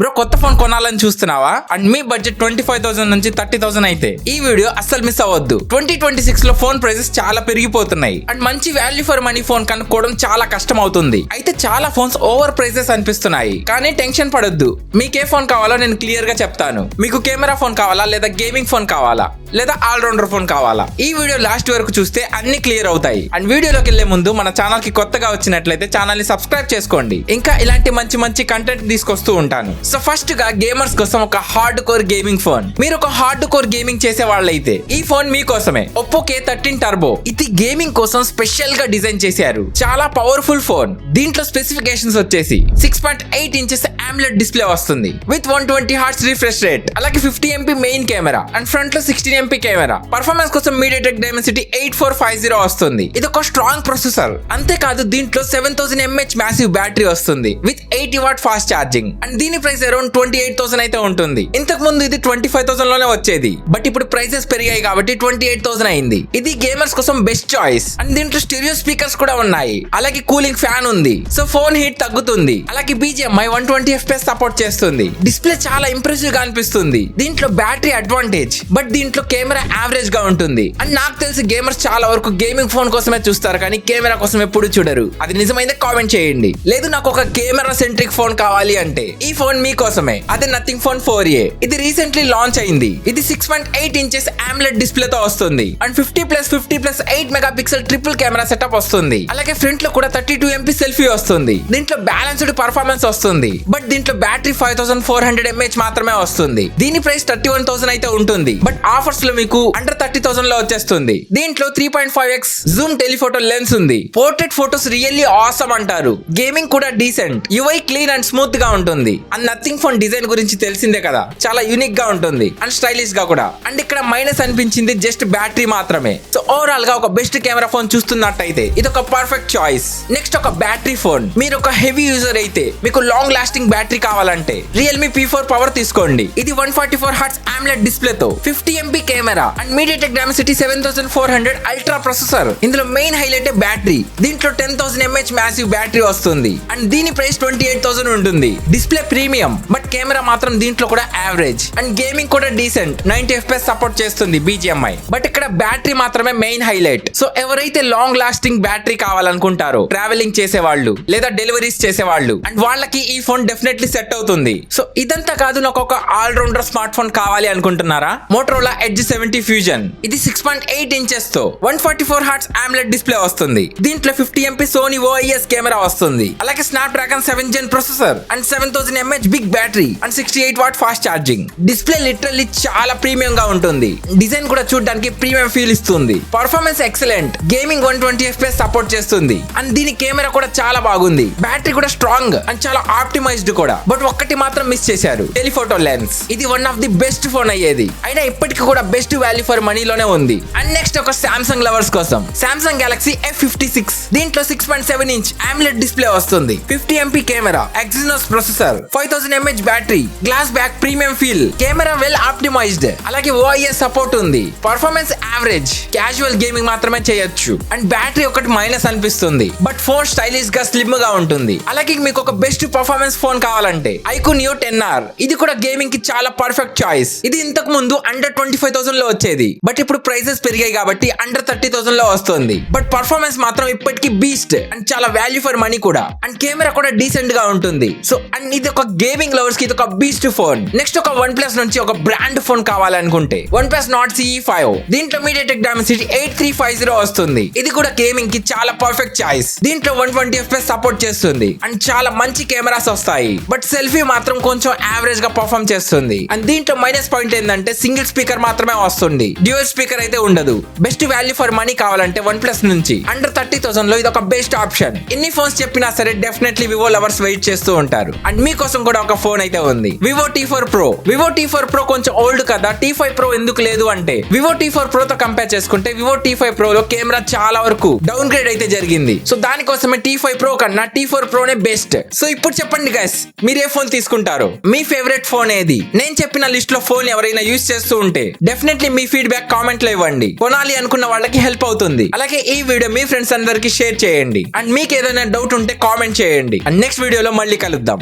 Bro కొత్త phone కొనాలని చూస్తున్నావా అండ్ మీ బడ్జెట్ 25,000 నుంచి 30,000 అయితే ఈ వీడియో అస్సలు మిస్ అవ్వద్దు. 2026 లో ఫోన్ ప్రైసెస్ చాలా పెరిగిపోతున్నాయి అండ్ మంచి వాల్యూ ఫర్ మనీ ఫోన్ కనుక్కోవడం చాలా కష్టం అవుతుంది. అయితే చాలా ఫోన్స్ ఓవర్ ప్రైసెస్ అనిపిస్తున్నాయి. కానీ టెన్షన్ పడొద్దు, మీకే ఫోన్ కావాలో నేను క్లియర్ గా చెప్తాను. మీకు కెమెరా ఫోన్ కావాలా లేదా గేమింగ్ ఫోన్ కావాలా లేదా ఆల్రౌండర్ ఫోన్ కావాలా, ఈ వీడియో లాస్ట్ వరకు చూస్తే అన్ని క్లియర్ అవుతాయి. అండ్ వీడియోలోకి వెళ్లే ముందు మన ఛానల్ కి కొత్తగా వచ్చినట్లయితే ఛానల్ ని సబ్స్క్రైబ్ చేసుకోండి. ఇంకా ఇలాంటి మంచి మంచి కంటెంట్ తీసుకొస్తూ ఉంటాను. సో ఫస్ట్ గా గేమర్స్ కోసం ఒక హార్డ్ కోర్ గేమింగ్ ఫోన్. మీరు ఒక హార్డ్ కోర్ గేమింగ్ చేసే వాళ్ళైతే ఈ ఫోన్ మీకోసమే. Oppo K13 turbo. ఇది గేమింగ్ కోసం స్పెషల్ గా డిజైన్ చేశారు. చాలా పవర్ఫుల్ ఫోన్. దీంట్లో స్పెసిఫికేషన్స్ వచ్చేసి 6.8 ఇంచెస్ AMOLED డిస్ప్లే వస్తుంది విత్ 120 Hz రిఫ్రెష్ రేట్, అలాగే 50 MP main camera and front లో 16 MP కెమెరా. పర్ఫార్మెన్స్ కోసం MediaTek Dimensity 8450 వస్తుంది. ఇది ఒక స్ట్రాంగ్ ప్రొసెసర్. అంతేకాదు దీంట్లో 7000 mAh మ్యాసివ్ బ్యాటరీ వస్తుంది with 80 what fast charging. And దీని ప్రైస్ అరౌండ్ 28,000 అయితే ఉంటుంది. ఇంతకు ముందు ఇది 25,000 లోనే వచ్చేది, బట్ ఇప్పుడు ప్రైసెస్ పెరిగాయి కాబట్టి 28,000 అయింది. ఇది గేమర్స్ కోసం బెస్ట్ చాయిస్. అండ్ దీంట్లో స్టీరియో స్పీకర్స్ కూడా ఉన్నాయి, అలాగే కూలింగ్ ఫ్యాన్ ఉంది. సో ఫోన్ హీట్ తగ్గుతుంది. అలాగే BGMI 120 FPS సపోర్ట్ చేస్తుంది. డిస్ప్లే చాలా ఇంప్రెసివ్ గా అనిపిస్తుంది. దీంట్లో బ్యాటరీ అడ్వాంటేజ్, బట్ దీంట్లో కెమెరా యావరేజ్ గా ఉంటుంది. అండ్ నాకు తెలిసి గేమర్స్ చాలా వరకు గేమింగ్ ఫోన్ కోసమే చూస్తారు కానీ కెమెరా కోసం ఎప్పుడు చూడరు. అది నిజమైతే కామెంట్ చేయండి. లేదు నాకు ఒక కెమెరా సెంట్రిక్ ఫోన్ కావాలి అంటే ఈ ఫోన్ మీకోసమే. అదే నథింగ్ ఫోన్ 4a. ఇది రీసెంట్లీ లాంచ్ అయింది. ఇది 6.8 ఇంచెస్ AMOLED డిస్ప్లే తో వస్తుంది and 50+50+8 megapixel triple camera setup వస్తుంది. అలాగే ఫ్రంట్ లో కూడా 32 MP సెల్ఫీ వస్తుంది. దీంట్లో బ్యాలెన్స్డ్ పర్ఫార్మెన్స్ వస్తుంది, బట్ దీంట్లో బ్యాటరీ 5400 mAh మాత్రమే వస్తుంది. దీని ప్రైస్ 31,000 అయితే ఉంటుంది, బట్ ఆఫర్స్ లో మీకు అండర్ 30,000 లో వచ్చేస్తుంది. దీంట్లో 3.5x జూమ్ టెలిఫోటో లెన్స్ ఉంది. పోర్ట్రేట్ ఫోటోస్ రియల్లీ ఆసమ్ అంటారు. గేమింగ్ కూడా decent. UI clean and smooth గా ఉంటుంది. అండ్ నథింగ్ ఫోన్ డిజైన్ గురించి తెలిసిందే కదా, చాలా యూనిక్ గా ఉంటుంది అండ్ స్టైలిష్ గా కూడా. అండ్ ఇక్కడ మైనస్ అనిపించింది జస్ట్ బ్యాటరీ మాత్రమే. సో ఓవరాల్ గా ఒక బెస్ట్ కెమెరా ఫోన్ చూస్తున్నట్టయితే ఇది ఒక పర్ఫెక్ట్ చాయిస్. నెక్స్ట్ ఒక బ్యాటరీ ఫోన్. మీరు ఒక హెవీ యూజర్ అయితే మీకు లాంగ్ లాస్టింగ్ బ్యాటరీ కావాలంటే Realme P4 పవర్ తీసుకోండి. ఇది 144 Hz AMOLED డిస్ప్లే తో 50 MP camera and MediaTek Dimensity 7400 ultra processor. ఇందులో మెయిన్ హైలైట్ బ్యాటరీ. దీంట్లో 10,000 mAh మ్యాసివ్ బ్యాటరీ వస్తుంది అండ్ దీని ప్రైస్ 28,000 ఉంటుంది. డిస్ప్లే ప్రీమియం, బట్ కెమెరా మాత్రం దీంట్లో కూడా యావరేజ్. అండ్ గేమింగ్ కూడా డీసెంట్. 90 FPS సపోర్ట్ చేస్తుంది BGMI, బట్ ఇక్కడ బ్యాటరీ మాత్రమే మెయిన్ హైలైట్. సో ఎవరైతే లాంగ్ లాస్టింగ్ బ్యాటరీ కావాలనుకుంటారో, ట్రావెలింగ్ చేసే వాళ్ళు లేదా డెలివరీస్ చేసే వాళ్ళు, అండ్ వాళ్ళకి ఈ ఫోన్ డెఫినెట్లీ సెట్ అవుతుంది. సో ఇదంతా కాదు, నాకు ఒక ఆల్రౌండర్ స్మార్ట్ ఫోన్ కావాలి అనుకుంటున్నారా? Motorola Edge 70 Fusion. ఇది 6.8 ఇంచెస్ తో 144 Hz AMOLED డిస్ప్లే వస్తుంది. దీంట్లో 50 MP Sony OIS కెమెరా వస్తుంది, అలాగే Snapdragon 7 Gen processor and 7000 mAh big battery and 68 watt fast charging. Display literally చాలా ప్రీమియం గా ఉంటుంది. డిజైన్ కూడా చూడడానికి ప్రీమియం ఫీల్ ఇస్తుంది. Performance excellent. Gaming 120 FPS support చేస్తుంది అండ్ దీని కెమెరా కూడా చాలా బాగుంది. బ్యాటరీ కూడా స్ట్రాంగ్ అండ్ చాలా ఆప్టిమైజ్డ్ కూడా. బట్ ఒక్కటి మాత్రం మిస్ చేశారు, టెలిఫోటో లెన్స్. ఇది one of the best phone అయ్యేది, అయినా ఇప్పటికి కూడా బెస్ట్ వాల్యూ ఫర్ మనీలోనే ఉంది. అండ్ నెక్స్ట్ ఒక Samsung లవర్స్ కోసం Samsung Galaxy F56. దీంట్లో 6.7 ఇంచ్ AMOLED డిస్ప్లే వస్తుంది, 50 MP camera, Exynos processor, 5000 mAh battery, glass back premium feel, camera well optimised, అలాగే OIS సపోర్ట్ ఉంది. Performance average. క్యాజువల్ గేమింగ్ మాత్రమే చేయొచ్చు. అండ్ బ్యాటరీ ఒకటి minus అనిపిస్తుంది, బట్ ఫోన్ స్టైలిష్ గా slim గా ఉంటుంది. అలాగే మీకు ఒక బెస్ట్ పర్ఫార్మెన్స్ ఫోన్ కావాలంటే iQOO Neo 10R. ఇది కూడా గేమింగ్ కి చాలా పర్ఫెక్ట్ చాయిస్. ఇది ఇంతకు ముందు అండర్ 25,000 లో వచ్చేది, బట్ ఇప్పుడు ప్రైసెస్ పెరిగాయి కాబట్టి అండర్ 30,000 లో వస్తుంది. బట్ పర్ఫార్మెన్స్ మాత్రం ఇప్పటికీ బీస్ట్ అండ్ చాలా వాల్యూ ఫర్ మనీ కూడా. అండ్ కెమెరా కూడా డీసెంట్ గా ఉంటుంది. సో అండ్ ఇది ఒక గేమింగ్ లవర్స్ కి ఇది ఒక బీస్ట్ ఫోన్. నెక్స్ట్ ఒక OnePlus నుంచి ఒక బ్రాండ్ ఫోన్ కావాలనుకుంటే OnePlus Nord CE5. దీంట్లో MediaTek Dimensity 8350 వస్తుంది. ఇది కూడా గేమింగ్ కి చాలా పర్ఫెక్ట్ చాయిస్. దీంట్లో 120 FPS సపోర్ట్ చేస్తుంది అండ్ చాలా మంచి కెమెరాస్ వస్తాయి, బట్ సెల్ఫీ మాత్రం కొంచెం యావరేజ్ గా పర్ఫార్మ్ చేస్తుంది. అండ్ దీంట్లో మైనస్ పాయింట్ ఏంటంటే సింగిల్ స్పీకర్ మాత్రమే వస్తుంది, డ్యూయల్ స్పీకర్ అయితే ఉండదు. బెస్ట్ వాల్యూ ఫర్ మనీ కావాలంటే OnePlus నుంచి అండర్ 30,000 లో ఇది ఒక బెస్ట్ ఆప్షన్. ఎన్ని ఫోన్స్ చెప్పినా సరే డెఫినెట్లీ వివో లవర్స్ వెయిట్ చేస్తూ ఉంటారు. అండ్ మీకోసం కూడా ఒక ఫోన్ అయితే ఉంది, Vivo T4 Pro. Vivo T4 Pro కొంచెం ఓల్డ్ కదా, T5 Pro ఎందుకు లేదు అంటే Vivo T4 Pro తో కంపేర్ చేసుకుంటే Vivo T5 Pro లో కెమెరా చాలా వరకు డౌన్ గ్రేడ్ అయితే జరిగింది. సో దానికోసమే T5 Pro కన్నా T4 Pro నే బెస్ట్. సో ఇప్పుడు చెప్పండి గైస్, మీరు ఏ ఫోన్ తీసుకుంటారు? మీ ఫేవరెట్ ఫోన్ ఏది? నేను చెప్పిన లిస్ట్ లో ఫోన్ ఎవరైనా యూజ్ చేస్తూ ఉంటే డెఫినెట్లీ మీ ఫీడ్బ్యాక్ కామెంట్ లో ఇవ్వండి. కొనాలి అనుకున్న వాళ్ళకి హెల్ప్ అవుతుంది. అలాగే ఈ వీడియో మీ ఫ్రెండ్స్ అందరికి షేర్ చేయండి. అండ్ మీకు ఏదైనా డౌట్ ఉంటే కామెంట్ చేయండి. అండ్ నెక్స్ట్ వీడియోలో మళ్ళీ కలుద్దాం.